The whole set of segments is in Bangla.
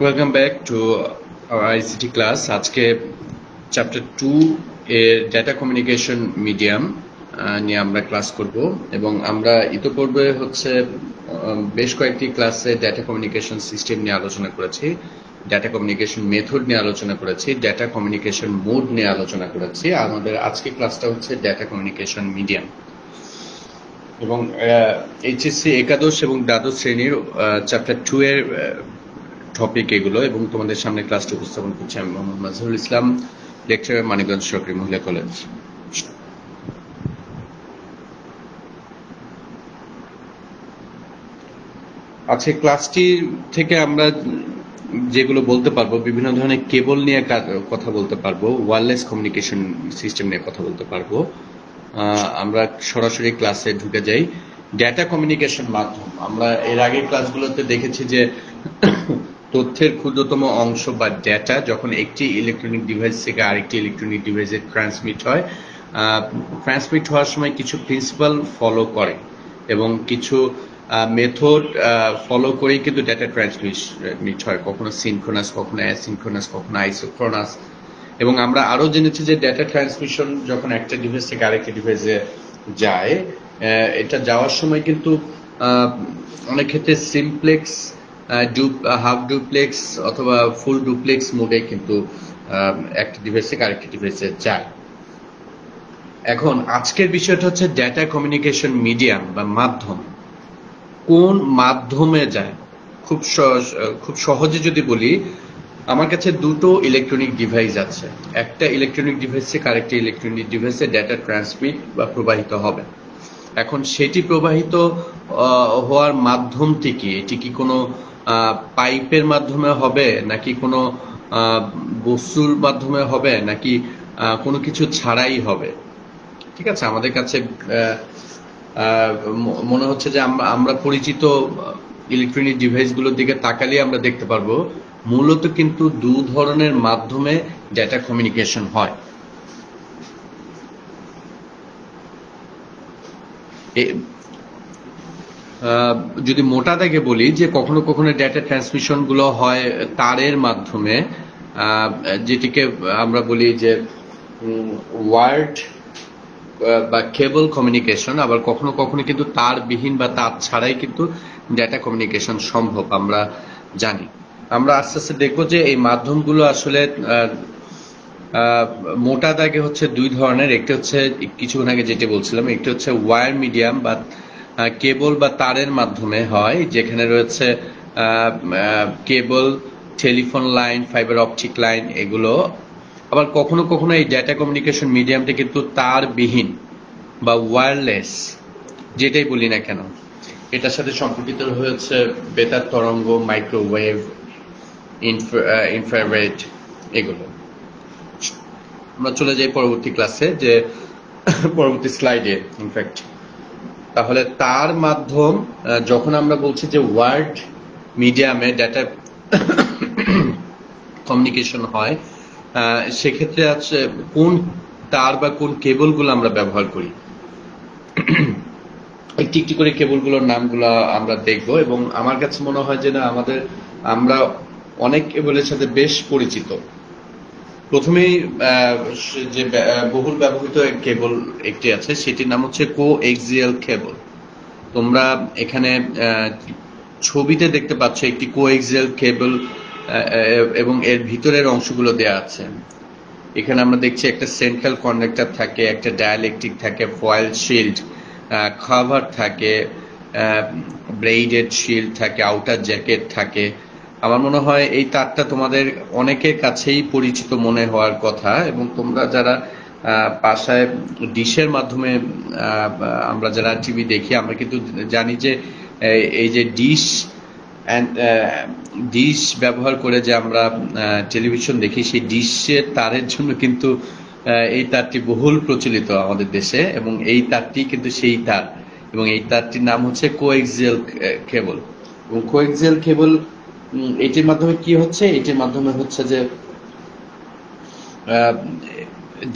Welcome back to our ICT class. আজকে চ্যাপ্টার 2 এর ডেটা কমিউনিকেশন মিডিয়াম নিয়ে আমরা ক্লাস করব এবং আমরা ইতোপূর্বে বেশ কয়েকটি ক্লাসে ডেটা কমিউনিকেশন সিস্টেম নিয়ে আলোচনা করেছি, ডেটা কমিউনিকেশন মেথড নিয়ে আলোচনা করেছি, ডেটা কমিউনিকেশন মোড নিয়ে আলোচনা করেছি। আমাদের আজকে ক্লাসটা হচ্ছে ডেটা কমিউনিকেশন মিডিয়াম এবং এইচএসসি একাদশ এবং দ্বাদশ শ্রেণীর চ্যাপ্টার 2 এর টপিক এগুলো। এবং তোমাদের সামনে ক্লাসটি উপস্থাপন করছি আমি মোহাম্মদ মাজহারুল ইসলাম, লেকচারার, মানিকগঞ্জ সরকারি মহিলা কলেজ। আজকে ক্লাসটি থেকে আমরা যেগুলো বলতে পারবো, বিভিন্ন ধরনের কেবল নিয়ে কথা বলতে পারবো, ওয়্যারলেস কমিউনিকেশন সিস্টেম নিয়ে কথা বলতে পারবো। আমরা সরাসরি ক্লাসে ঢুকে যাই। ডেটা কমিউনিকেশন মাধ্যম, আমরা এর আগে ক্লাসগুলোতে দেখেছি যে তথ্যের ক্ষুদ্রতম অংশ বা ডেটা যখন একটি ইলেকট্রনিক ডিভাইস থেকে আরেকটি ইলেকট্রনিক ডিভাইসে ট্রান্সমিট হওয়ার সময় কিছু প্রিন্সিপাল ফলো করে এবং কিছু মেথড ফলো করেই কিন্তু ডেটা ট্রান্সমিট হয়, কখনো সিনক্রোনাস, কখনো অ্যাসিনক্রোনাস, কখনো আইসোক্রোনাস। এবং আমরা আরো জেনেছি যে ডেটা ট্রান্সমিশন যখন একটা ডিভাইস থেকে আরেকটি ডিভাইসে যায়, এটা যাওয়ার সময় কিন্তু অনেক ক্ষেত্রে সিমপ্লেক্স, হাফ ডুপ্লেক্স অথবা ফুল ডুপ্লেক্স মোডে কিন্তু একটা ডিভাইস থেকে আরেকটি ডিভাইসে যায়। এখন আজকের বিষয়টা হচ্ছে ডেটা কমিউনিকেশন মিডিয়াম বা মাধ্যম কোন মাধ্যমে যায়। খুব সহজে যদি বলি, আমার কাছে দুটো ইলেকট্রনিক ডিভাইস আছে, একটা ইলেকট্রনিক ডিভাইস থেকে আরেকটি ইলেকট্রনিক ডিভাইসে ডেটা ট্রান্সমিট বা প্রবাহিত হবে। এখন সেটি প্রবাহিত হওয়ার মাধ্যমটি কি? এটি কি কোনো পাইপের মাধ্যমে হবে, নাকি কোনো বস্তুর মাধ্যমে হবে, নাকি কোনো কিছু ছাড়াই হবে? ঠিক আছে, আমাদের কাছে মনে হচ্ছে যে আমরা পরিচিত ইলেকট্রনিক ডিভাইসগুলোর দিকে তাকালে আমরা দেখতে পারবো মূলত কিন্তু দু ধরনের মাধ্যমে ডেটা কমিউনিকেশন হয়। যদি মোটা দাগে বলি যে কখনো কখনো ডেটা ট্রান্সমিশন গুলো হয় তারের মাধ্যমে, যেটিকে আমরা বলি যে ওয়ার্ড বা কেবল কমিউনিকেশন। আবার কখনো কখনো কিন্তু তারবিহীন বা তার ছাড়াই কিন্তু ডেটা কমিউনিকেশন সম্ভব, আমরা জানি। আমরা আস্তে আস্তে দেখবো যে এই মাধ্যমগুলো আসলে মোটা দাগে হচ্ছে দুই ধরনের। একটি হচ্ছে কিছুক্ষণ আগে যেটি বলছিলাম, একটি হচ্ছে ওয়্যার মিডিয়াম বা কেবল বা তারের মাধ্যমে হয়, যেখানে রয়েছে cable, telephone line, fibre optic line এগুলো। আবার কখনো কখনো এই ডেটা কমিউনিকেশন মিডিয়ামটা কিন্তু তারবিহীন বা ওয়্যারলেস, যেটাই বলি না কেন, এটার সাথে সম্পর্কিত হয়েছে বেতার তরঙ্গ, মাইক্রোওয়েভ, ইনফ্রারেড এগুলো। আমরা চলে যাই পরবর্তী ক্লাসে, যে পরবর্তী স্লাইডে ইনফ্যাক্ট। তাহলে তার মাধ্যম, যখন আমরা বলছি যে ওয়ার্ড মিডিয়ামে ডেটা কমিউনিকেশন হয়, সেক্ষেত্রে আছে কোন তার বা কোন কেবলগুলো আমরা ব্যবহার করি। একটি একটি করে কেবলগুলোর নামগুলো আমরা দেখব এবং আমার কাছে মনে হয় যে না, আমরা অনেক কেবলের সাথে বেশ পরিচিত। প্রথমেই যে বহুল ব্যবহৃত কেবল একটি আছে, সেটির নাম হচ্ছে কোএক্সিয়াল কেবল। তোমরা এখানে ছবিতে দেখতে পাচ্ছ একটি কোএক্সিয়াল কেবল এবং এর ভিতরের অংশগুলো দেয়া আছে। এখানে আমরা দেখছি একটা সেন্ট্রাল কন্ডাক্টর থাকে, একটা ডায়ালেকট্রিক থাকে, ফয়েল শিল্ড, কভার থাকে, ব্রেইডেড শিল্ড থাকে, আউটার জ্যাকেট থাকে। আমার মনে হয় এই তারটা তোমাদের অনেকের কাছেই পরিচিত মনে হওয়ার কথা। এবং তোমরা যারা বাসায় ডিশের মাধ্যমে, আমরা যারা টিভি দেখি, আমরা কিন্তু জানি যে এই যে ডিশ ব্যবহার করে যে আমরা টেলিভিশন দেখি, সেই ডিশের তারের জন্য কিন্তু এই তারটি বহুল প্রচলিত আমাদের দেশে, এবং এই তারটি কিন্তু সেই তার, এবং এই তারটির নাম হচ্ছে কোএক্সিয়াল কেবল। এবং কোএক্সিয়াল কেবল এটির মাধ্যমে কি হচ্ছে? এটির মাধ্যমে হচ্ছে যে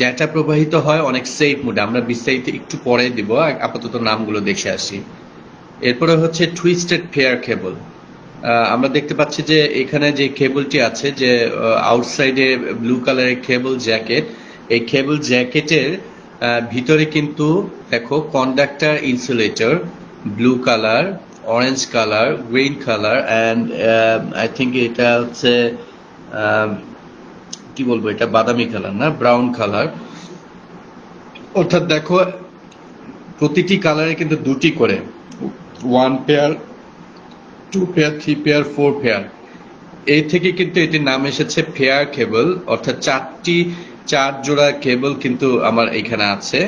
ডেটা প্রবাহিত হয় অনেক সেফ মোডে। আমরা বিস্তারিত একটু পরে দিব, আপাতত নামগুলো দেখে আসি। এরপরে হচ্ছে টুইস্টেড পেয়ার কেবল। আমরা দেখতে পাচ্ছি যে এখানে যে কেবলটি আছে, যে আউটসাইডে ব্লু কালারের কেবল জ্যাকেট, এই কেবল জ্যাকেটের ভিতরে কিন্তু দেখো conductor insulator blue colour, orange colour, green colour and I think এটা হচ্ছে কি বলবো, এটা বাদামি কালার না, ব্রাউন কালার। অর্থাৎ দেখো প্রতিটি কালারে কিন্তু দুটি করে, 1 পেয়ার, 2 পেয়ার, 3 পেয়ার, 4 পেয়ার, এই থেকে কিন্তু এটির নাম এসেছে পেয়ার কেবল। অর্থাৎ 4 জোড়া কেবল কিন্তু আমার এখানে আছে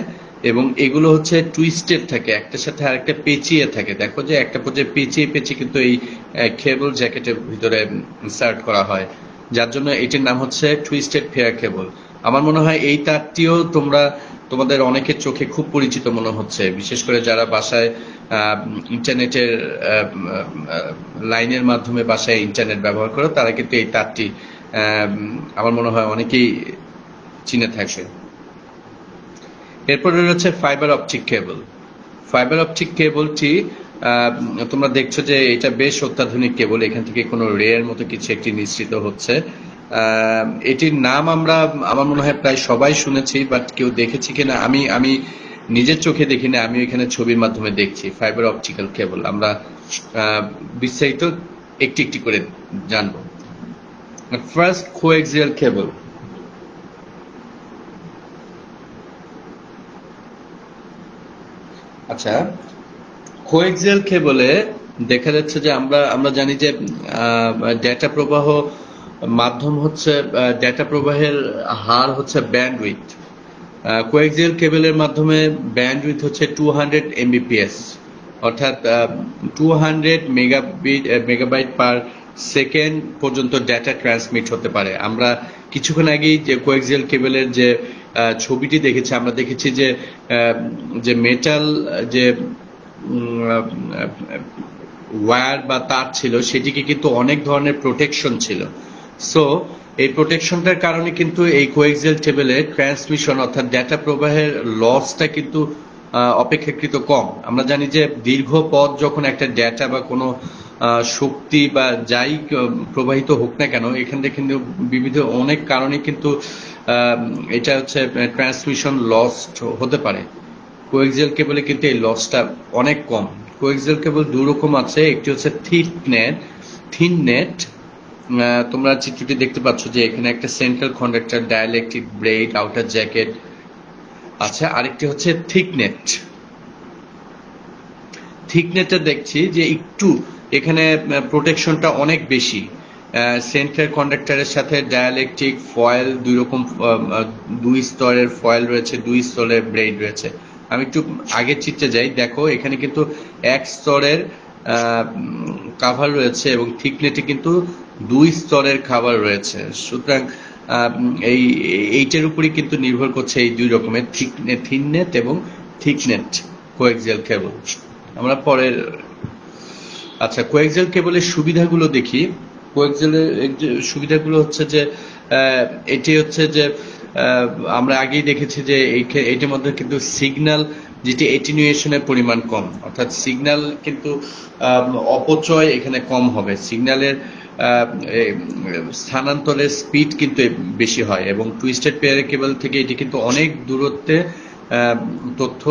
এবং এগুলো হচ্ছে টুইস্টেড থাকে, একটার সাথে আরেকটা পেঁচিয়ে থাকে। দেখো যে একটা পর্যায়ে পেঁচিয়ে পেঁচিয়ে কিন্তু এই কেবল জ্যাকেটের ভিতরে ইনসার্ট করা হয়, যার জন্য এটির নাম হচ্ছে টুইস্টেড পেয়ার কেবল। আমার মনে হয় এই তারটিও তোমাদের অনেকের চোখে খুব পরিচিত মনে হচ্ছে, বিশেষ করে যারা বাসায় ইন্টারনেটের লাইনের মাধ্যমে বাসায় ইন্টারনেট ব্যবহার করো, তারা কিন্তু এই তারটি আমার মনে হয় অনেকেই চিনে থাকবে। এরপরে রয়েছে fibre optic cable. Fibre optic কেবলটি তোমরা দেখছো যে এটা বেশ অত্যাধুনিক কেবল, এখান থেকে কোনো রেয়ার মতো কিছু একটি নিঃসৃত হচ্ছে। এটির নাম আমার মনে হয় প্রায় সবাই শুনেছি, বাট কেউ দেখেছি কিনা আমি নিজের চোখে দেখি না, আমি এখানে ছবির মাধ্যমে দেখছি। ফাইবার অপটিক্যাল কেবল আমরা বিস্তারিত একটি একটি করে জানবো। First, coaxial cable. আচ্ছা, কোএক্সিয়াল কেবলে দেখা যাচ্ছে যে আমরা জানি যে ডেটা প্রবাহ মাধ্যম হচ্ছে, ডেটা প্রবাহের হার হচ্ছে ব্যান্ডউইথ। কোএক্সিয়াল কেবলের মাধ্যমে ব্যান্ডউইথ হচ্ছে 200 Mbps, অর্থাৎ 200 মেগাবাইট পার সেকেন্ড পর্যন্ত ডেটা ট্রান্সমিট হতে পারে। আমরা কিছুক্ষণ আগেই যে কোএক্সিয়াল কেবলের যে ছবিটি দেখেছি, আমরা দেখেছি যে মেটাল যে ওয়্যার বা তার ছিল, সেটিকে কিন্তু অনেক ধরনের প্রোটেকশন ছিল। সো এই প্রোটেকশনটার কারণে কিন্তু এই কোএক্সিয়াল কেবলের ট্রান্সমিশন অর্থাৎ ডেটা প্রবাহের লসটা কিন্তু অপেক্ষাকৃত কম। আমরা জানি যে দীর্ঘ পথ যখন একটা ডেটা বা কোনো শক্তি বা যাই প্রবাহিত হোক না কেন, এখান থেকে কিন্তু বিবিধ অনেক কারণে কিন্তু এটা হচ্ছে ট্রান্সমিশন লস্ট হতে পারে। কোএক্সিয়াল কেবলে কিন্তু এই লসটা অনেক কম। কোএক্সিয়াল কেবল দু রকম আছে, একটি হচ্ছে থিন নেট। তোমরা চিত্রটি দেখতে পাচ্ছ যে এখানে একটা central conductor, dielectric blade, outer jacket আছে। আরেকটি হচ্ছে থিকনেট। থিকনেটটা দেখছি যে একটু এখানে প্রোটেকশনটা অনেক বেশি। সেন্ট্রাল কন্ডাক্টরের সাথে ডাইইলেকট্রিক ফয়েল, দুই স্তরের ফয়েল রয়েছে, 2 স্তরের ব্লেড রয়েছে। আমি একটু আগের চিত্রে যাই, দেখো এখানে কিন্তু 1 স্তরের কাভার রয়েছে এবং থিকনেটে কিন্তু 2 স্তরের কাভার রয়েছে। সুতরাং এইটার উপরই কিন্তু নির্ভর করছে এই 2 রকমের থিননেট এবং থিকনেট কোএক্সিয়াল কেবল। আমরা পরের, আচ্ছা, কোএক্সিয়াল কেবলের সুবিধাগুলো দেখি। কোএক্সিয়ালের সুবিধাগুলো হচ্ছে যে এটি হচ্ছে যে আমরা আগেই দেখেছি যে এটির মধ্যে কিন্তু সিগন্যাল যেটি এটিনুয়েশনের পরিমাণ কম, অর্থাৎ সিগন্যাল কিন্তু অপচয় এখানে কম হবে। সিগন্যালের স্থানান্তরের স্পিড কিন্তু বেশি হয় এবং টুইস্টেড পেয়ার কেবল থেকে এটি কিন্তু অনেক দূরত্বে তথ্য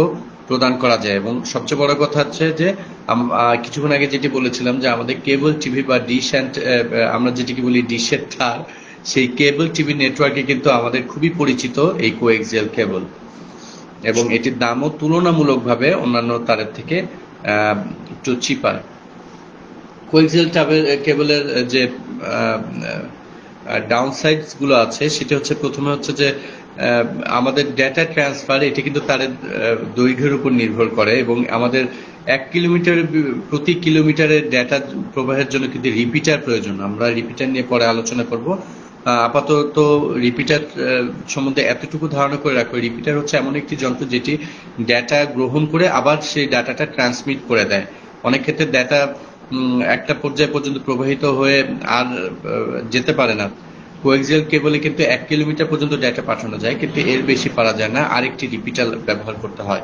প্রদান করা যায়। এবং সবচেয়ে বড় কথা হচ্ছে যে কিছুক্ষণ আগে যেটি বলেছিলাম যে আমাদের কেবল টিভি বা ডিশ অ্যান্ড আমরা যেটিকে বলি ডিশের তার, সেই কেবল টিভি নেটওয়ার্কে কিন্তু আমাদের খুবই পরিচিত এই কোএক্সিয়াল কেবল এবং এটির দামও তুলনামূলকভাবে অন্যান্য তারের থেকে একটু চিপার। কোএক্সিয়াল কেবলের যে ডাউনসাইডস গুলো আছে সেটা হচ্ছে, প্রথমে হচ্ছে যে আমাদের ডেটা ট্রান্সফার এটি কিন্তু তারের দৈর্ঘ্যের উপর নির্ভর করে এবং আমাদের 1 কিলোমিটার প্রতি কিলোমিটারের ডেটা প্রবাহের জন্য কিন্তু রিপিটার প্রয়োজন। আমরা রিপিটার নিয়ে পরে আলোচনা করব। আপাতত রিপিটার সম্বন্ধে এতটুকু ধারণা করে রাখো, রিপিটার হচ্ছে এমন একটি যন্ত্র যেটি ডেটা গ্রহণ করে আবার সেই ডাটাটা ট্রান্সমিট করে দেয়। অনেক ক্ষেত্রে ডেটা একটা পর্যায় পর্যন্ত প্রবাহিত হয়ে আর যেতে পারে না। কোএক্সিয়াল কেবলে কিন্তু 1 কিলোমিটার পর্যন্ত ডেটা পাঠানো যায়, কিন্তু এর বেশি পারা যায় না, আরেকটি রিপিটার ব্যবহার করতে হয়।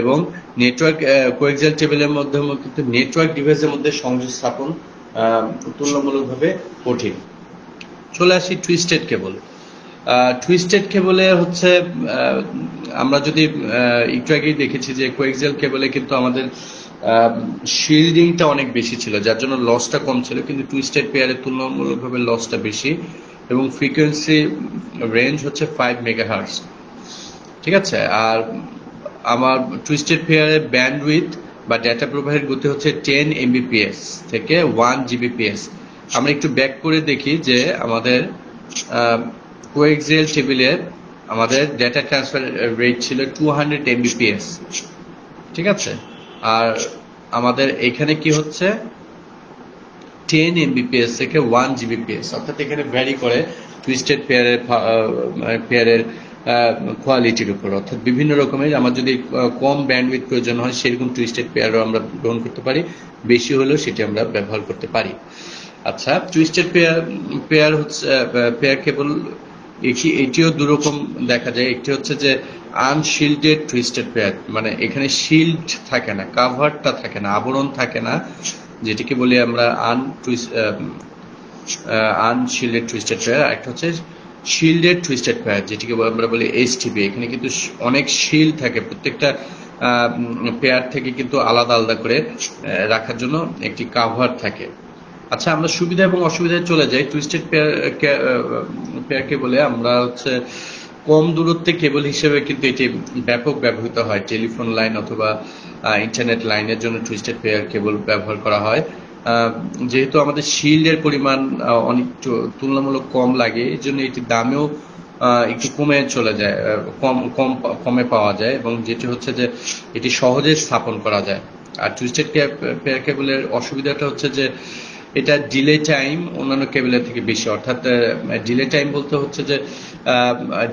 এবং নেটওয়ার্ক কোএক্সিয়াল কেবলের মাধ্যমে কিন্তু নেটওয়ার্ক ডিভাইসের মধ্যে সংযোগ স্থাপন তুলনামূলকভাবে কঠিন। চলে আসি টুইস্টেড কেবল। টুইস্টেড কেবলে হচ্ছে আমরা যদি একটু আগেই দেখেছি যে কোয়েক্সিয়াল কেবলে কিন্তু আমাদের শিল্ডিংটা অনেক বেশি ছিল, যার জন্য লসটা কম ছিল, কিন্তু টুইস্টেড পেয়ারের তুলনামূলকভাবে লসটা বেশি এবং ফ্রিকোয়েন্সি রেঞ্জ হচ্ছে 5 মেগাহার্টজ। ঠিক আছে। আর আমার টুইস্টেড পেয়ারের ব্যান্ডউইথ বা ডেটা প্রবাহের গতি হচ্ছে 10 এমবিপিএস থেকে 1 জিবিপিএস। আমরা একটু ব্যাক করে দেখি যে আমাদের কোএক্সিয়াল টেবিলের আমাদের ডেটা ট্রান্সফার রেট ছিল 200 এমবিপিএস। ঠিক আছে। আর আমাদের এখানে কি হচ্ছে 10 এমবিপিএস থেকে 1 জিবিপিএস, অর্থাৎ এখানে ভ্যারি করে টুইস্টেড পেয়ারের কোয়ালিটির উপর, অর্থাৎ বিভিন্ন রকমের। আমার যদি কম ব্যান্ডউইথ প্রয়োজন হয় সেরকম টুইস্টেড পেয়ারও আমরা গ্রহণ করতে পারি, বেশি হলেও সেটি আমরা ব্যবহার করতে পারি। আচ্ছা, টুইস্টেড পেয়ার হচ্ছে পেয়ার কেবল এটিও দুরকম দেখা যায়। একটি হচ্ছে যে আনশিল্ডেড টুইস্টেড পেয়ার, মানে এখানে শিল্ড থাকে না, কাভারটা থাকে না, আবরণ থাকে না, যেটিকে বলি আমরা আনশিল্ডেড টুইস্টেড পেয়ার। আরেকটা হচ্ছে শিল্ডেড টুইস্টেড পেয়ার, যেটিকে আমরা বলি এইচটিপি। এখানে কিন্তু অনেক শিল্ড থাকে, প্রত্যেকটা পেয়ার থেকে কিন্তু আলাদা আলাদা করে রাখার জন্য একটি কাভার থাকে। আচ্ছা, আমরা সুবিধা এবং অসুবিধায় চলে যাই। টুইস্টেড পেয়ার কেবলে আমরা হচ্ছে কম দূরত্বে কেবল হিসেবে কিন্তু এটি ব্যাপক ব্যবহৃত হয়। টেলিফোন লাইন অথবা ইন্টারনেট লাইনের জন্য টুইস্টেড পেয়ার কেবল ব্যবহার করা হয়। যেহেতু আমাদের শিল্ডের পরিমাণ অনেক তুলনামূলক কম লাগে, এই জন্য এটির দামেও একটু কমে চলে যায়, কমে পাওয়া যায়, এবং যেটি হচ্ছে যে এটি সহজে স্থাপন করা যায়। আর টুইস্টেড পেয়ার কেবলের অসুবিধাটা হচ্ছে যে এটা ডিলে টাইম অন্যান্য কেবলের থেকে বেশি, অর্থাৎ ডিলে টাইম বলতে হচ্ছে যে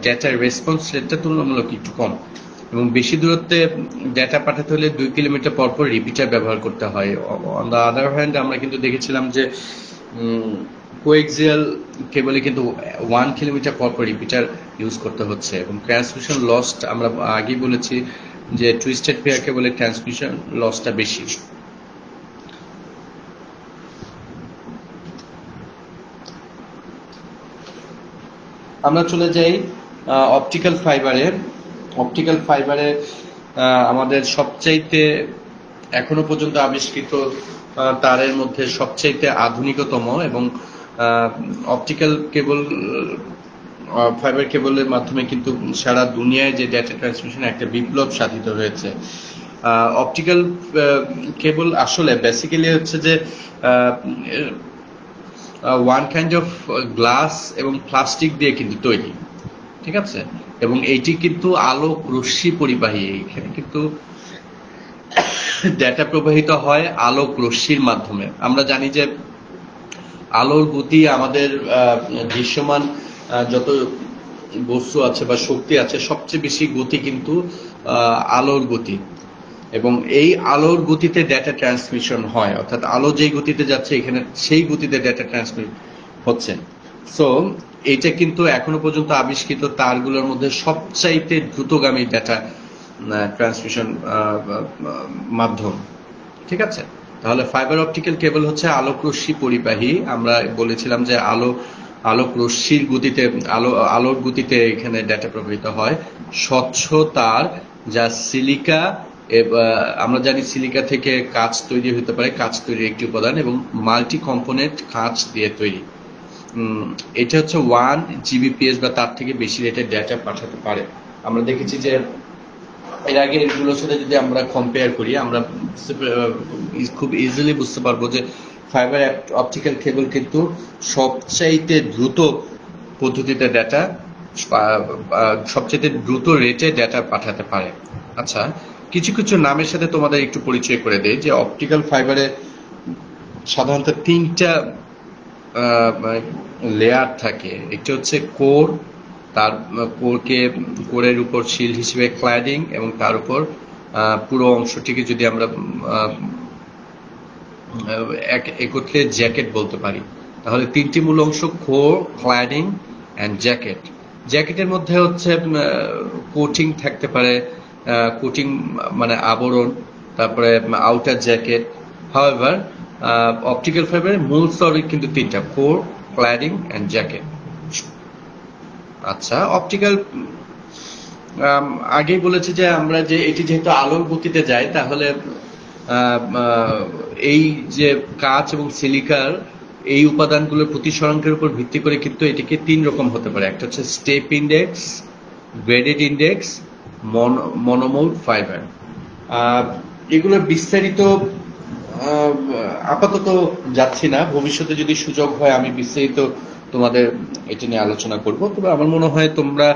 ডেটার রেসপন্স রেটটা তুলনামূলক একটু কম, এবং বেশি দূরত্বে ডেটা পাঠাতে হলে 2 কিলোমিটার পর পর রিপিটার ব্যবহার করতে হয়। অন দ্য আদার হ্যান্ড আমরা কিন্তু দেখেছিলাম যে কোএক্সিয়াল কেবলে কিন্তু 1 কিলোমিটার পর পর রিপিটার ইউজ করতে হচ্ছে, এবং ট্রান্সমিশন লসটা আমরা আগেই বলেছি যে টুইস্টেড পেয়ার কেবলের ট্রান্সমিশন লসটা বেশি। আমরা চলে যাই অপটিক্যাল ফাইবারে। অপটিক্যাল ফাইবারে আমাদের সবচাইতে এখনো পর্যন্ত আবিষ্কৃত তারের মধ্যে সবচাইতে আধুনিকতম, এবং অপটিক্যাল কেবল ফাইবার কেবলের মাধ্যমে কিন্তু সারা দুনিয়ায় যে ডেটা ট্রান্সমিশন একটা বিপ্লব সাধিত হয়েছে। অপটিক্যাল কেবল আসলে বেসিক্যালি হচ্ছে যে ওয়ান কাইন্ড অফ গ্লাস এবং প্লাস্টিক দিয়ে কিন্তু তৈরি। ঠিক আছে। এবং এইটি কিন্তু আলোক রশ্মি পরিবাহী। এখানে কিন্তু ডেটা প্রবাহিত হয় আলোক রশ্মির মাধ্যমে। আমরা জানি যে আলোর গতি আমাদের দৃশ্যমান যত বস্তু আছে বা শক্তি আছে, সবচেয়ে বেশি গতি কিন্তু আলোর গতি, এবং এই আলোর গতিতে ডেটা ট্রান্সমিশন হয়, অর্থাৎ আলো যেই গতিতে যাচ্ছে এখানে সেই গতিতে ডেটা ট্রান্সমিট হচ্ছে। সো এইটা কিন্তু এখনো পর্যন্ত আবিষ্কৃত তারগুলোর মধ্যে সবচাইতে দ্রুতগামী ডেটা ট্রান্সমিশন মাধ্যম। ঠিক আছে। তাহলে ফাইবার অপটিক্যাল কেবল হচ্ছে আলোক রশ্মি পরিবাহী। আমরা বলেছিলাম যে আলোক রশ্মির গতিতে আলোর গতিতে এখানে ডেটা প্রবাহিত হয়। স্বচ্ছ তার, যা সিলিকা, আমরা জানি সিলিকা থেকে কাঁচ তৈরি হতে পারে, কাঁচ তৈরির একটি উপাদান, এবং মাল্টি কম্পোনেন্ট কাঁচ দিয়ে তৈরি। এটা হচ্ছে 1 জিবিপিএস বা তার থেকে বেশি রেটে ডেটা পাঠাতে পারে। আমরা দেখেছি যে এর আগে এগুলোর সাথে যদি আমরা কম্পেয়ার করি, আমরা খুব ইজিলি বুঝতে পারবো যে ফাইবার অপটিক্যাল কেবল কিন্তু সবচাইতে দ্রুত পদ্ধতিতে ডেটা, সবচাইতে দ্রুত রেটে ডেটা পাঠাতে পারে। আচ্ছা, কিছু কিছু নামের সাথে তোমাদের একটু পরিচয় করে দেয় যে অপটিক্যাল ফাইবারে সাধারণত 3টা লেয়ার থাকে। একটি হচ্ছে কোর, তার কোরের উপর শিল্ড হিসেবে ক্ল্যাডিং, এবং তার উপর পুরো অংশটিকে যদি আমরা একত্রে জ্যাকেট বলতে পারি, তাহলে 3টি মূল অংশ: কোর, ক্ল্যাডিং এন্ড জ্যাকেট। জ্যাকেটের মধ্যে হচ্ছে কোটিং থাকতে পারে, কোটিং মানে আবরণ, তারপরে আউটার জ্যাকেট। হাউএভার অপটিক্যাল ফাইবারের মূল স্তর কিন্তু তিনটা: কোর, ক্ল্যাডিং এন্ড জ্যাকেট। আচ্ছা, অপটিক্যাল আগেই বলেছি যে আমরা যে এটি যেহেতু আলোর গতিতে যায়, তাহলে এই যে কাঁচ এবং সিলিকার এই উপাদানগুলোর প্রতিসরাঙ্কের উপর ভিত্তি করে কিন্তু এটিকে তিন রকম হতে পারে। একটা হচ্ছে step index, graded index, monomode fibre. এগুলোর বিস্তারিত আপাতত যাচ্ছি না, ভবিষ্যতে যদি সুযোগ হয় আমি বিস্তারিত তোমাদের এটি নিয়ে আলোচনা করব। তবে আমার মনে হয় তোমরা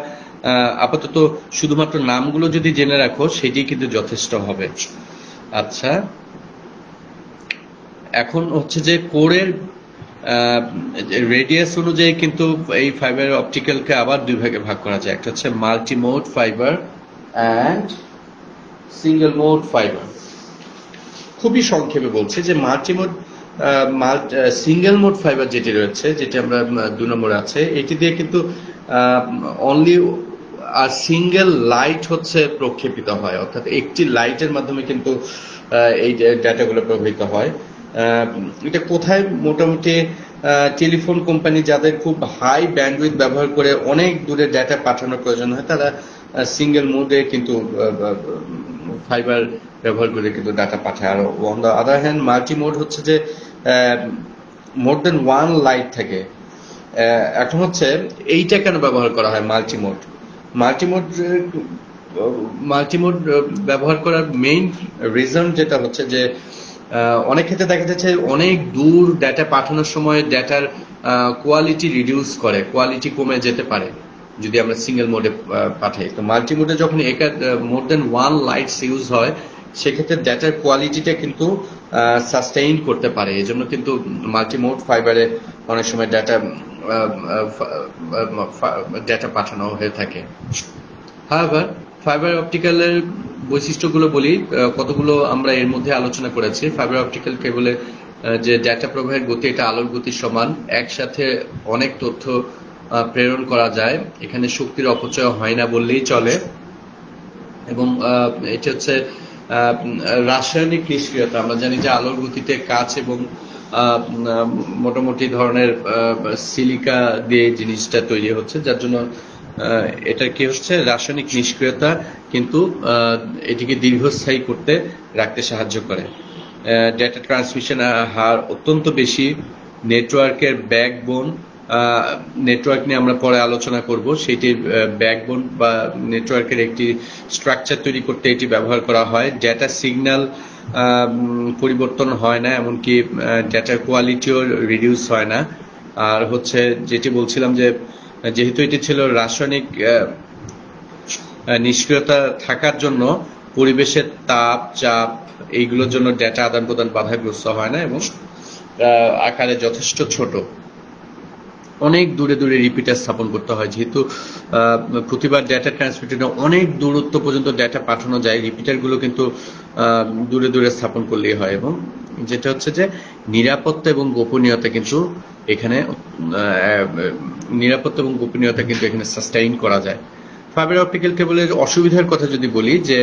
আপাতত শুধুমাত্র নামগুলো যদি জেনে রাখো সেটি কিন্তু যথেষ্ট হবে। আচ্ছা, এখন হচ্ছে যে কোরের রেডিয়াস অনুযায়ী কিন্তু এই ফাইবার অপটিক্যালকে আবার দুই ভাগে ভাগ করা যায়। একটা হচ্ছে multi mode fibre and single mode fibre. খুবই সংক্ষেপে বলছি যে সিঙ্গেল মোড ফাইবার যেটি রয়েছে, যেটি আমরা 2 নম্বরে আছে, এটি দিয়ে কিন্তু অনলি আর সিঙ্গেল লাইট হচ্ছে প্রক্ষেপিত হয়, অর্থাৎ একটি লাইটের মাধ্যমে কিন্তু এই ডাটাগুলো প্রবাহিত হয়। এটা কোথায়? মোটামুটি টেলিফোন কোম্পানি যাদের খুব হাই ব্যান্ডউইথ ব্যবহার করে অনেক দূরে ডাটা পাঠানোর প্রয়োজন হয়, তারা সিঙ্গেল মোডে কিন্তু ফাইবার ব্যবহার করে কিন্তু ডাটা পাঠায়। আর on the other hand multi mode হচ্ছে যে মোর দেন ওয়ান লাইট থাকে। এখন হচ্ছে এইটা কেন ব্যবহার করা হয় মাল্টিমোড ব্যবহার করার মেইন রিজন যেটা হচ্ছে যে অনেক ক্ষেত্রে দেখা যাচ্ছে অনেক দূর ডাটা পাঠানোর সময় ডাটার কোয়ালিটি রিডিউস করে, কোয়ালিটি কমে যেতে পারে যদি আমরা সিঙ্গেল মোডে পাঠাই। তো মাল্টিমোডে যখন মোর দেন ওয়ান লাইটস ইউজ হয়, সেক্ষেত্রে ডাটার কোয়ালিটিটা কিন্তু সাস্টেইন করতে পারে। এই জন্য কিন্তু মাল্টিমোড ফাইবারে অনেক সময় ডাটা পাঠানো হয়ে থাকে। হাওয়েভার ফাইবার অপটিক্যালের বৈশিষ্ট্যগুলো বলি, কতগুলো আমরা এর মধ্যে আলোচনা করেছি। ফাইবার অপটিক্যাল কেবলের যে ডাটা প্রবাহের গতি, এটা আলোর গতির সমান। একসাথে অনেক তথ্য প্রেরণ করা যায়, এখানে শক্তির অপচয় হয় না বললেই চলে। এবং এটা হচ্ছে রাসায়নিক নিষ্ক্রিয়তা। আমরা জানি যে আলোর গতিতে কাঁচ এবং মোটামুটি ধরনের সিলিকা দিয়ে জিনিসটা তৈরি হচ্ছে, যার জন্য এটা কি হচ্ছে, রাসায়নিক নিষ্ক্রিয়তা কিন্তু এটিকে দীর্ঘস্থায়ী করতে রাখতে সাহায্য করে। ডেটা ট্রান্সমিশন হার অত্যন্ত বেশি। নেটওয়ার্কের ব্যাকবোন, নেটওয়ার্ক নিয়ে আমরা পরে আলোচনা করব, সেটির ব্যাকবোন বা নেটওয়ার্কের একটি স্ট্রাকচার তৈরি করতে এটি ব্যবহার করা হয়। ডেটা সিগন্যাল পরিবর্তন হয় না, এমনকি ডেটার কোয়ালিটিও রিডিউস হয় না। আর হচ্ছে যেটি বলছিলাম যে যেহেতু এটি ছিল রাসায়নিক নিষ্ক্রিয়তা থাকার জন্য পরিবেশের তাপ, চাপ এইগুলোর জন্য ডেটা আদান প্রদান বাধাগ্রস্ত হয় না এবং আকারে যথেষ্ট ছোট। অনেক দূরে দূরে রিপিটার স্থাপন করতে হয়, যেহেতু প্রতিবার ডেটা ট্রান্সমিটারে অনেক দূরত্ব পর্যন্ত ডেটা পাঠানো যায়, রিপিটারগুলো কিন্তু দূরে দূরে স্থাপন করলেই হয়। এবং যেটা হচ্ছে যে নিরাপত্তা এবং গোপনীয়তা কিন্তু এখানে সাস্টেইন করা যায়। ফাইবার অপটিক্যাল কেবলের অসুবিধার কথা যদি বলি, যে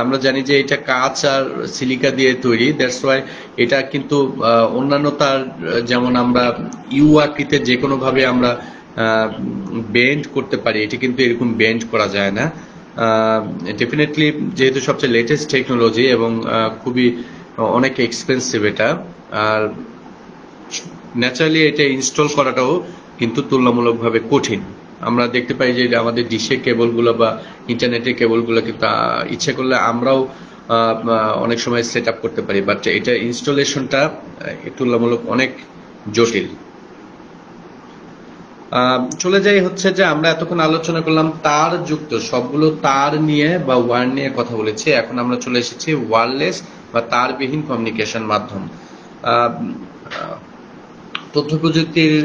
আমরা জানি যে এটা কাঁচ আর সিলিকা দিয়ে তৈরি, দ্যাটস ওয়াই এটা কিন্তু অন্যান্য তার, যেমন আমরা ইউ আকৃতির যে কোনো ভাবে আমরা বেন্ড করতে পারি, এটি কিন্তু এরকম বেন্ড করা যায় না। ডেফিনেটলি যেহেতু সবচেয়ে লেটেস্ট টেকনোলজি এবং খুবই অনেক এক্সপেন্সিভ এটা, আর ন্যাচারালি এটা ইনস্টল করাটাও কিন্তু তুলনামূলকভাবে কঠিন। আমরা দেখতে পাই যে আমাদের ডিশের কেবলগুলো বা ইন্টারনেটের কেবলগুলো কিন্তু ইচ্ছে করলে আমরাও অনেক সময় সেট আপ করতে পারি, বাট এটা ইনস্টলেশনটা তুলনামূলক অনেক জটিল। চলে যাই হচ্ছে যে আমরা এতক্ষণ আলোচনা করলাম তার যুক্ত, সবগুলো তার নিয়ে বা ওয়্যার নিয়ে কথা বলেছি। এখন আমরা চলে এসেছি ওয়্যারলেস বা তারবিহীন কমিউনিকেশন মাধ্যম। তথ্য প্রযুক্তির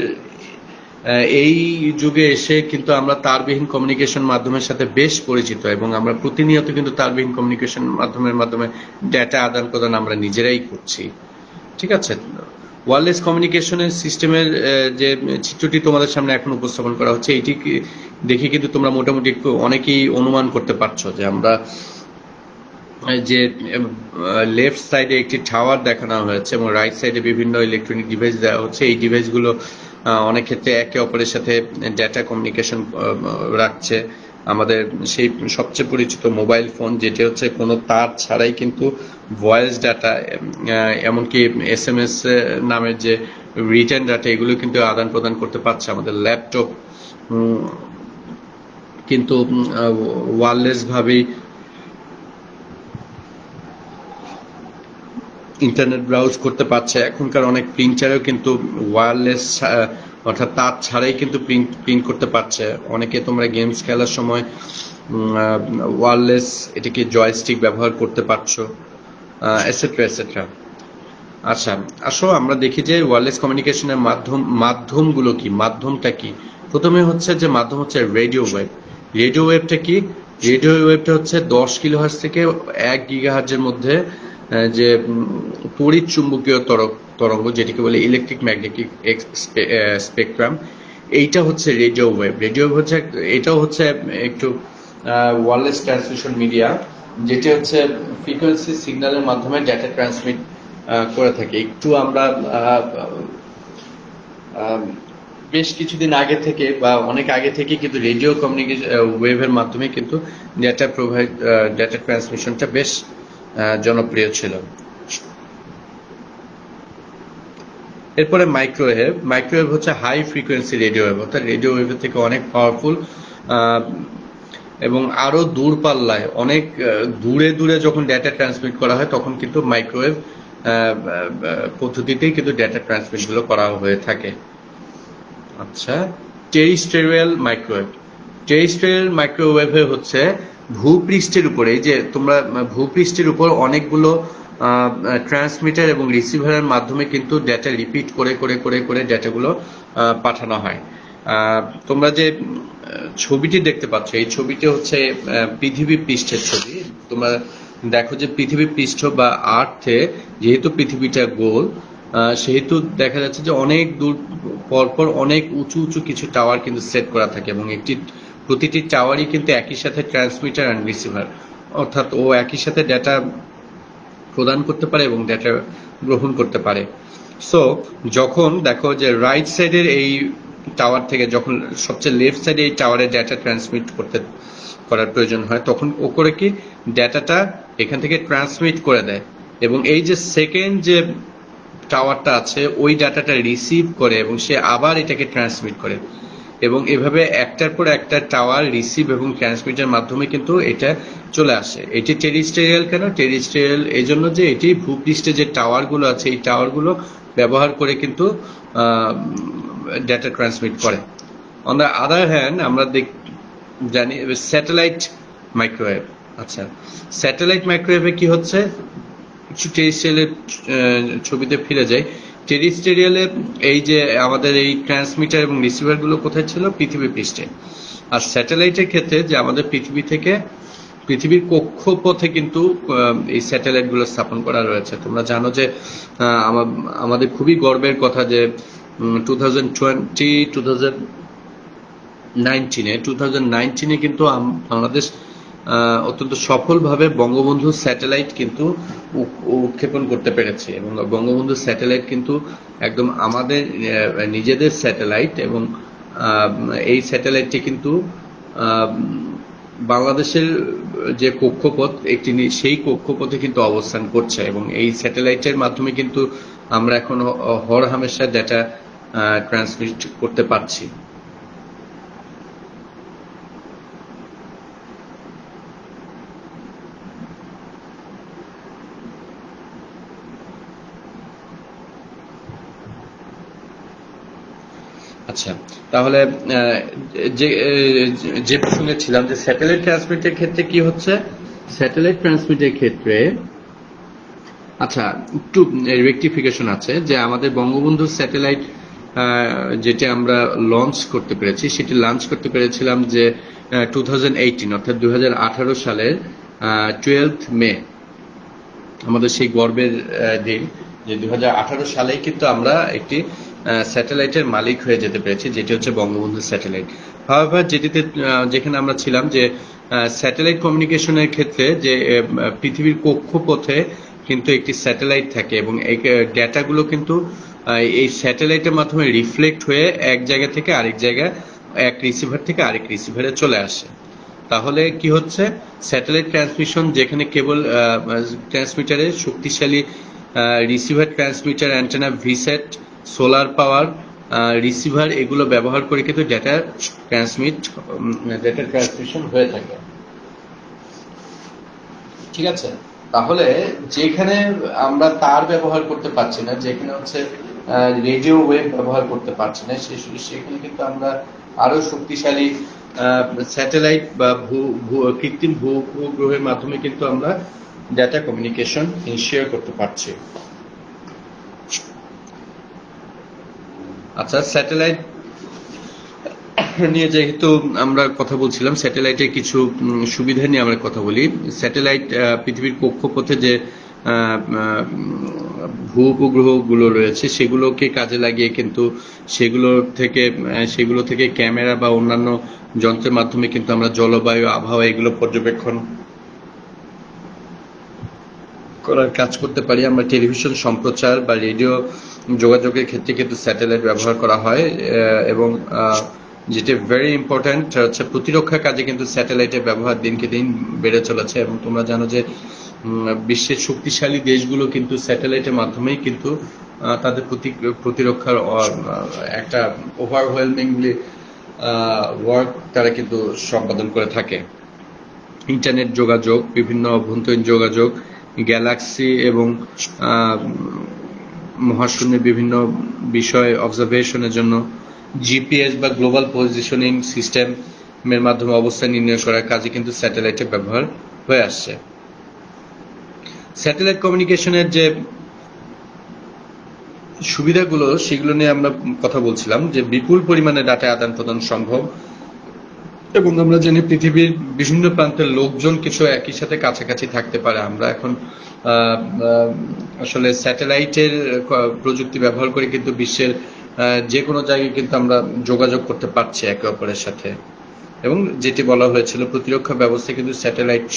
এই যুগে এসে কিন্তু আমরা তারবিহীন কমিউনিকেশন মাধ্যমের সাথে বেশ পরিচিত এবং আমরা প্রতিনিয়ত কিন্তু তারবিহীন কমিউনিকেশন মাধ্যমে ডেটা আদান প্রদান আমরা নিজেরাই করছি। ঠিক আছে, ওয়্যারলেস কমিউনিকেশনের সিস্টেমের যে চিত্রটি তোমাদের সামনে এখন উপস্থাপন করা হচ্ছে, এটি দেখে কিন্তু তোমরা মোটামুটি অনেকেই অনুমান করতে পারছো যে আমরা যে লেফট সাইডে একটি টাওয়ার দেখানো হয়েছে এবং রাইট সাইডে বিভিন্ন ইলেকট্রনিক ডিভাইস দেওয়া হচ্ছে। এই ডিভাইসগুলো অনেক ক্ষেত্রে একে অপরের সাথে ডেটা কমিউনিকেশন রাখছে। আমাদের সেই সবচেয়ে পরিচিত মোবাইল ফোন, যেটি হচ্ছে কোনো তার ছাড়াই কিন্তু ভয়েস ডাটা, এমনকি SMS নামের যে রিটার্ন ডাটা, এগুলো কিন্তু আদান প্রদান করতে পারছে। আমাদের ল্যাপটপ কিন্তু ওয়্যারলেস ভাবেই ইন্টারনেট ব্রাউজ করতে পারছে। এখনকার অনেক প্রিন্টারও কিন্তু ওয়্যারলেস অর্থাৎ তার ছাড়াই কিন্তু প্রিন্ট করতে পারছে। অনেকে তোমরা গেমস খেলার সময় ওয়্যারলেস এটাকে জয়স্টিক ব্যবহার করতে পারছো, এটসেট্রা এটসেট্রা। আচ্ছা, আসো আমরা দেখি যে ওয়্যারলেস কমিউনিকেশনের মাধ্যমগুলো কি, মাধ্যমটা কি। প্রথমে হচ্ছে যে মাধ্যম হচ্ছে রেডিও ওয়েভ। রেডিও ওয়েভটা কি? রেডিও ওয়েভটা হচ্ছে 10 কিলোহার্জ থেকে 1 গিগাহার্জের মধ্যে যে তড়িৎ চুম্বকীয় তরঙ্গ, যেটিকে বলে ইলেকট্রিক ম্যাগনেটিক স্পেকট্রাম, এইটা হচ্ছে রেডিও ওয়েভ। রেডিও ওয়েভ হচ্ছে, এটাও হচ্ছে একটু ওয়্যারলেস ট্রান্সমিশন মিডিয়া, যেটি হচ্ছে ফ্রিকোয়েন্সি সিগন্যালের মাধ্যমে ডেটা ট্রান্সমিট করে থাকে। একটু আমরা বেশ কিছুদিন আগে থেকে বা অনেক আগে থেকে কিন্তু রেডিও কমিউনিকেশন ওয়েভের মাধ্যমে কিন্তু ডেটা ট্রান্সমিশনটা বেশ জনপ্রিয় ছিল। এরপরে মাইক্রোওয়েভ। মাইক্রোওয়েভ হচ্ছে হাই ফ্রিকোয়েন্সি রেডিও ওয়েভ, অর্থাৎ রেডিও ওয়েভের থেকে অনেক পাওয়ারফুল এবং আরো দূরপাল্লায়, অনেক দূরে দূরে যখন ডেটা ট্রান্সমিট করা হয় তখন কিন্তু মাইক্রোওয়েভ পদ্ধতিতেই কিন্তু ডেটা ট্রান্সমিট গুলো করা হয়ে থাকে। আচ্ছা, টেরিস্টেরিয়াল মাইক্রোওয়েভ। টেরিস্টেরিয়াল মাইক্রোওয়েভে হচ্ছে ভূপৃষ্ঠের উপরে, এই যে তোমরা ভূপৃষ্ঠের উপর অনেকগুলো ট্রান্সমিটার এবং রিসিভারের মাধ্যমে কিন্তু ডেটা রিপিট করে করে করে করে ডেটাগুলো পাঠানো হয়। তোমরা যে ছবিটি দেখতে পাচ্ছ, এই ছবিটি হচ্ছে পৃথিবী পৃষ্ঠের ছবি। তোমরা দেখো যে পৃথিবী পৃষ্ঠ বা আর্থে, যেহেতু পৃথিবীটা গোল, সেহেতু দেখা যাচ্ছে যে অনেক দূর পরপর অনেক উঁচু উঁচু কিছু টাওয়ার কিন্তু সেট করা থাকে এবং প্রতিটি টাওয়ারই কিন্তু একই সাথে ট্রান্সমিটার অ্যান্ড রিসিভার, অর্থাৎ ও একই সাথে ডেটা প্রদান করতে পারে এবং ডেটা গ্রহণ করতে পারে। সো যখন দেখো যে রাইট সাইডের এই টাওয়ার থেকে যখন সবচেয়ে লেফট সাইডে এই টাওয়ারে ডেটা ট্রান্সমিট করার প্রয়োজন হয়, তখন ও করে কি ডেটাটা এখান থেকে ট্রান্সমিট করে দেয় এবং এই যে সেকেন্ড যে টাওয়ারটা আছে ওই ডাটাটা রিসিভ করে এবং সে আবার এটাকে ট্রান্সমিট করে এবং এভাবে একটার পর একটা টাওয়ার রিসিভ এবং ট্রান্সমিটের মাধ্যমে কিন্তু এটা চলে আসে। এটি টেরিস্টেরিয়াল কেন? টেরিস্টেরিয়াল এই জন্য যে এটি ভূপৃষ্ঠে যে টাওয়ারগুলো আছে এই টাওয়ারগুলো ব্যবহার করে কিন্তু ডেটা ট্রান্সমিট করে। অন দ্য আদার হ্যান্ড আমরা জানি স্যাটেলাইট মাইক্রোওয়েভ। আচ্ছা, স্যাটেলাইট মাইক্রোওয়েভে কি হচ্ছে, একটু টেরিস্টেরিয়ালের ছবিতে ফিরে যায়। টেরিস্টেরিয়ালে এই যে আমাদের এই ট্রান্সমিটার এবং রিসিভার গুলো কোথায় ছিল? পৃথিবী পৃষ্ঠে। আর স্যাটেলাইটের ক্ষেত্রে যে আমাদের পৃথিবী থেকে পৃথিবীর কক্ষপথে কিন্তু এই স্যাটেলাইট গুলো স্থাপন করা রয়েছে। তোমরা জানো যে আমাদের খুবই গর্বের কথা যে 2019 কিন্তু বাংলাদেশ অত্যন্ত সফলভাবে বঙ্গবন্ধু স্যাটেলাইট কিন্তু উৎক্ষেপণ করতে পেরেছে এবং বঙ্গবন্ধু স্যাটেলাইট কিন্তু একদম আমাদের নিজেদের স্যাটেলাইট এবং এই স্যাটেলাইটটি কিন্তু বাংলাদেশের যে কক্ষপথ একটি সেই কক্ষপথে কিন্তু অবস্থান করছে এবং এই স্যাটেলাইটের মাধ্যমে কিন্তু আমরা এখন হরহামেশা ডেটা ট্রান্সমিট করতে পারছি। আচ্ছা, তাহলে যে প্রসঙ্গে ছিলাম যে স্যাটেলাইট ট্রান্সমিটের ক্ষেত্রে কি হচ্ছে, স্যাটেলাইট ট্রান্সমিটের ক্ষেত্রে আচ্ছা একটু রেকটিফিকেশন আছে যে আমাদের বঙ্গবন্ধু স্যাটেলাইট যেটা আমরা লঞ্চ করতে পেরেছি সেটি লঞ্চ করতে পেরেছিলাম যে 2018 অর্থাৎ 2018 সালের 12 মে, আমাদের সেই গর্বের দিন যে 2018 সালেই কিন্তু আমরা একটি স্যাটেলাইটের মালিক হয়ে যেতে পেরেছি, যেটি হচ্ছে বঙ্গবন্ধু স্যাটেলাইট। হাওয়েভার যেখানে আমরা ছিলাম যে স্যাটেলাইট কমিউনিকেশনের ক্ষেত্রে যে পৃথিবীর কক্ষপথে কিন্তু একটি স্যাটেলাইট থাকে এবং এই ডেটাগুলো কিন্তু এই স্যাটেলাইটের মাধ্যমে রিফ্লেক্ট হয়ে এক জায়গা থেকে আরেক জায়গায়, এক রিসিভার থেকে আরেক রিসিভারে চলে আসে। তাহলে কি হচ্ছে, স্যাটেলাইট ট্রান্সমিশন যেখানে কেবল ট্রান্সমিটারে শক্তিশালী receiver, transmitter, antenna, VSAT, solar power, receiver এগুলো ব্যবহার করে কিন্তু ডেটা ট্রান্সমিশন হয়ে থাকে। ঠিক আছে, তাহলে যেখানে আমরা তার ব্যবহার করতে পারছি না, যেখানে হচ্ছে রেডিও ওয়েভ ব্যবহার করতে পারছি না, সেখানে কিন্তু আমরা আরো শক্তিশালী স্যাটেলাইট বা কৃত্রিম ভূগ্রহের মাধ্যমে কিন্তু আমরা ডেটা কমিউনিকেশন ইনিশিয়েট করতে পারছি। আচ্ছা, স্যাটেলাইট নিয়ে যেহেতু আমরা কথা বলছিলাম, স্যাটেলাইটের কিছু সুবিধা নিয়ে আমরা কথা বলি। স্যাটেলাইট পৃথিবীর কক্ষপথে যে ভূ উপগ্রহগুলো রয়েছে সেগুলোকে কাজে লাগিয়ে কিন্তু সেগুলো থেকে ক্যামেরা বা অন্যান্য যন্ত্রের মাধ্যমে কিন্তু আমরা জলবায়ু, আবহাওয়া এগুলো পর্যবেক্ষণ করার কাজ করতে পারি। আমরা টেলিভিশন সম্প্রচার বা রেডিও যোগাযোগের ক্ষেত্রে কিন্তু স্যাটেলাইট ব্যবহার করা হয় এবং যেটা ভেরি ইম্পর্ট্যান্ট হচ্ছে প্রতিরক্ষা কাজে কিন্তু স্যাটেলাইটের ব্যবহার দিনকে দিন বেড়ে চলেছে। এবং তোমরা জানো যে বিশ্বের শক্তিশালী দেশগুলো কিন্তু স্যাটেলাইটের মাধ্যমেই কিন্তু তাদের প্রতিরক্ষার একটা ওভারওয়েলমিংলি ওয়ার্ক তারা কিন্তু সম্পাদন করে থাকে। ইন্টারনেট যোগাযোগ, বিভিন্ন অভ্যন্তরীণ যোগাযোগ, গ্যালাক্সি এবং মহাশূন্যের বিভিন্ন বিষয় অবজারভেশনের জন্য জিপিএস বা গ্লোবাল পজিশনিং সিস্টেমের মাধ্যমে অবস্থান নির্ণয় করার কাজে কিন্তু স্যাটেলাইটের ব্যবহার হয়ে আসছে। স্যাটেলাইট কমিউনিকেশনের যে সুবিধাগুলো সেগুলো নিয়ে আমরা কথা বলছিলাম, যে বিপুল পরিমাণে ডাটা আদান প্রদান সম্ভব এবং আমরা জানি পৃথিবীর বিভিন্ন প্রান্তের লোকজন কিছু একই সাথে কাছাকাছি থাকতে পারে। আমরা এখন আসলে স্যাটেলাইটের প্রযুক্তি ব্যবহার করে কিন্তু বিশ্বের যে কোনো জায়গায় কিন্তু আমরা যোগাযোগ করতে পারছি একে অপরের সাথে। এবং যেটি বলা হয়েছিল, প্রতিরক্ষা ব্যবস্থা কিন্তু স্যাটেলাইট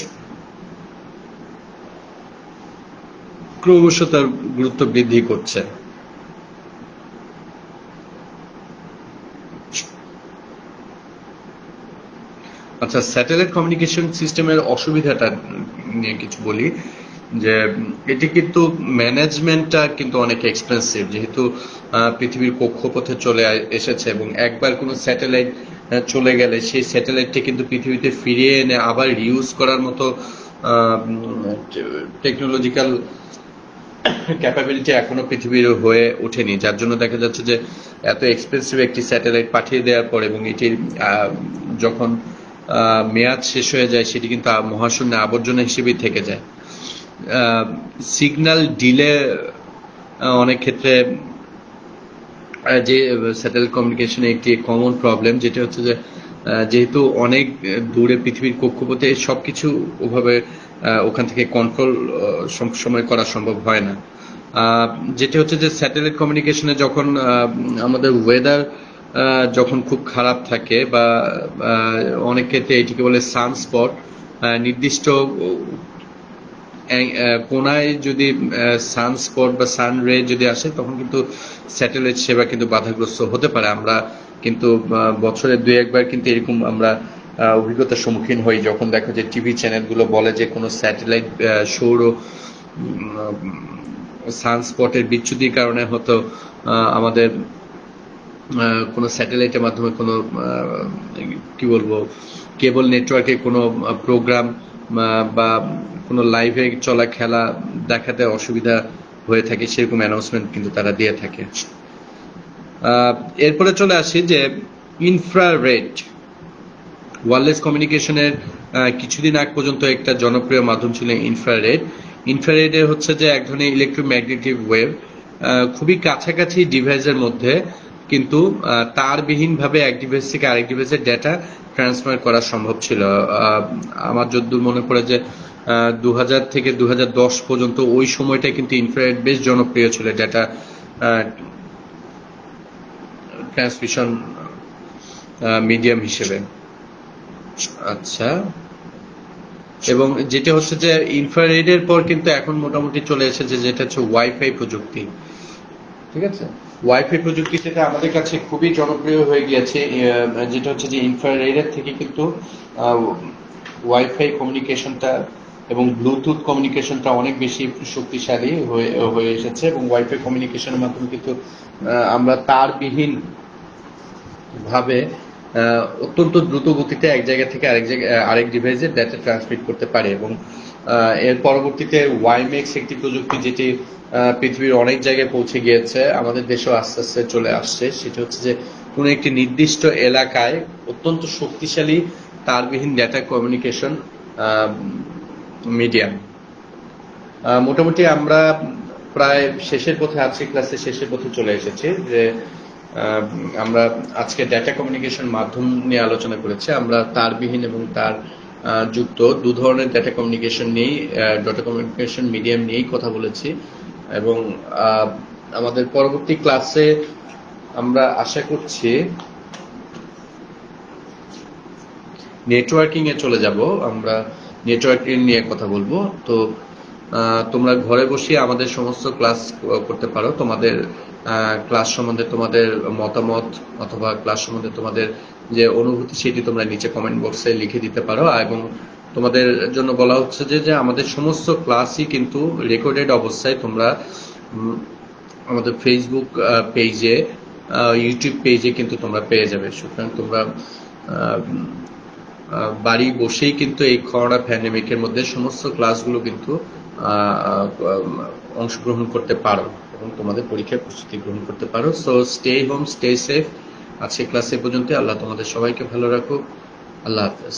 ক্রমশ তার গুরুত্ব বৃদ্ধি করছে। আচ্ছা, স্যাটেলাইট কমিউনিকেশন সিস্টেমের অসুবিধাটা নিয়ে কিছু বলি, যে এটি কিন্তু ম্যানেজমেন্টটা কিন্তু অনেক এক্সপেন্সিভ, যেহেতু পৃথিবীর কক্ষপথে চলে এসেছে এবং একবার কোনো স্যাটেলাইট চলে গেলে সেই স্যাটেলাইটটি কিন্তু পৃথিবীতে ফিরিয়ে এনে আবার রিউজ করার মতো টেকনোলজিক্যাল ক্যাপাবিলিটি এখনো পৃথিবীর হয়ে ওঠেনি। যার জন্য দেখা যাচ্ছে যে এত এক্সপেন্সিভ একটি স্যাটেলাইট পাঠিয়ে দেওয়ার পর এবং এটির যখন মেয়াদ শেষ হয়ে যায় সেটি কিন্তু মহাশূন্যে আবর্জনা হিসেবেই থেকে যায়। সিগন্যাল ডিলে অনেক ক্ষেত্রে যে স্যাটেলাইট কমিউনিকেশনে একটি কমন প্রবলেম, যেটা হচ্ছে যে যেহেতু অনেক দূরে পৃথিবীর কক্ষপথে সবকিছু ওভাবে ওখান থেকে কন্ট্রোল সবসময় করা সম্ভব হয় না। যেটা হচ্ছে যে স্যাটেলাইট কমিউনিকেশনে যখন আমাদের ওয়েদার যখন খুব খারাপ থাকে বা অনেক ক্ষেত্রে এটিকে বলে সানস্পট, নির্দিষ্ট কোনায় যদি সানস্পট বা সান রে যদি আসে তখন কিন্তু স্যাটেলাইট সেবা কিন্তু বাধাগ্রস্ত হতে পারে। আমরা কিন্তু বছরে 2-1 কিন্তু এরকম আমরা অভিজ্ঞতার সম্মুখীন হই, যখন দেখা যায় টিভি চ্যানেলগুলো বলে যে কোনো স্যাটেলাইট সৌর সানস্পটের বিচ্যুতির কারণে হয়তো আমাদের কোনো স্যাটেলাইটের মাধ্যমে কোনো কি বলবো কেবল নেটওয়ার্কে কোনো প্রোগ্রাম বা কোনো লাইভে চলা খেলা দেখাতে অসুবিধা হয়ে থাকে, সেরকম অ্যানাউন্সমেন্ট কিন্তু তারা দিয়ে থাকে। এরপরে চলে আসি যে ইনফ্রারেড ওয়্যারলেস কমিউনিকেশনের কিছুদিন আগ পর্যন্ত একটা জনপ্রিয় মাধ্যম ছিল ইনফ্রারেড। ইনফ্রারেডের হচ্ছে যে এক ধরনের ইলেকট্রোম্যাগনেটিক ওয়েভ, খুবই কাছাকাছি ডিভাইসের মধ্যে কিন্তু তারবিহীনভাবে এক ডিভাইস থেকে আরেক ডিভাইসের ডেটা ট্রান্সফার করা সম্ভব ছিল। আমার যতদূর মনে পড়ে যে 2000 থেকে 2010 পর্যন্ত ওই সময়টা কিন্তু ইনফ্রারেড বেশ জনপ্রিয় ছিল ডেটা ট্রান্সমিশন মিডিয়াম হিসেবে। আচ্ছা, এবং যেটা হচ্ছে যে ইনফ্রারেডের পর কিন্তু এখন মোটামুটি চলে এসেছে যেটা হচ্ছে ওয়াইফাই প্রযুক্তি। ঠিক আছে, ওয়াইফাই প্রযুক্তি যেটা আমাদের কাছে খুবই জনপ্রিয় হয়ে গিয়েছে, যেটা হচ্ছে যে ইনফ্রারেডের থেকে কিন্তু ওয়াইফাই কমিউনিকেশনটা এবং ব্লুটুথ কমিউনিকেশনটা অনেক বেশি শক্তিশালী হয়ে এসেছে, এবং ওয়াইফাই কমিউনিকেশনের মাধ্যমে কিন্তু আমরা তারবিহীন ভাবে অত্যন্ত দ্রুত গতিতে এক জায়গা থেকে আরেক ডিভাইসে ডেটা ট্রান্সমিট করতে পারে। এবং এর পরবর্তীতে ওয়াইমেক্স একটি প্রযুক্তি যেটি পৃথিবীর অনেক জায়গায় পৌঁছে গিয়েছে, আমাদের দেশেও আস্তে আস্তে চলে আসছে। সেটা হচ্ছে যে কোনো একটি নির্দিষ্ট এলাকায় অত্যন্ত শক্তিশালী তারবিহীন ডেটা কমিউনিকেশন মিডিয়াম। মোটামুটি আমরা প্রায় শেষের পথে আছি, ক্লাসের শেষের পথে চলে এসেছি। যে আমরা আজকে ডেটা কমিউনিকেশন মাধ্যম নিয়ে আলোচনা করেছি। আমরা তারবিহীন এবং তার যুক্ত দু ধরনের ডেটা কমিউনিকেশন নিয়েই, ডেটা কমিউনিকেশন মিডিয়াম নিয়েই কথা বলেছি। এবং আমাদের পরবর্তী ক্লাসে আমরা আশা করছি নেটওয়ার্কিং এ চলে যাব। আমরা নেটওয়ার্কিং নিয়ে কথা বলবো। তো তোমরা ঘরে বসে আমাদের সমস্ত ক্লাস করতে পারো। তোমাদের ক্লাস সম্বন্ধে তোমাদের মতামত অথবা ক্লাস সম্বন্ধে তোমাদের যে অনুভূতি সেটি তোমরা নিচে কমেন্ট বক্সে লিখে দিতে পারো। এবং তোমাদের জন্য বলা হচ্ছে যে আমাদের সমস্ত ক্লাসই কিন্তু রেকর্ডেড অবস্থায় তোমরা আমাদের ফেসবুক পেজে, ইউটিউব পেজে কিন্তু তোমরা পেয়ে যাবে। সুতরাং তোমরা বাড়ি বসেই কিন্তু এই করোনা প্যান্ডেমিকের মধ্যে সমস্ত ক্লাসগুলো কিন্তু অংশগ্রহণ করতে পারো এবং তোমাদের পরীক্ষার প্রস্তুতি গ্রহণ করতে পারো। So stay home, stay safe. আজকে ক্লাস এ পর্যন্ত। আল্লাহ তোমাদের সবাইকে ভালো রাখুক। আল্লাহ হাফেজ।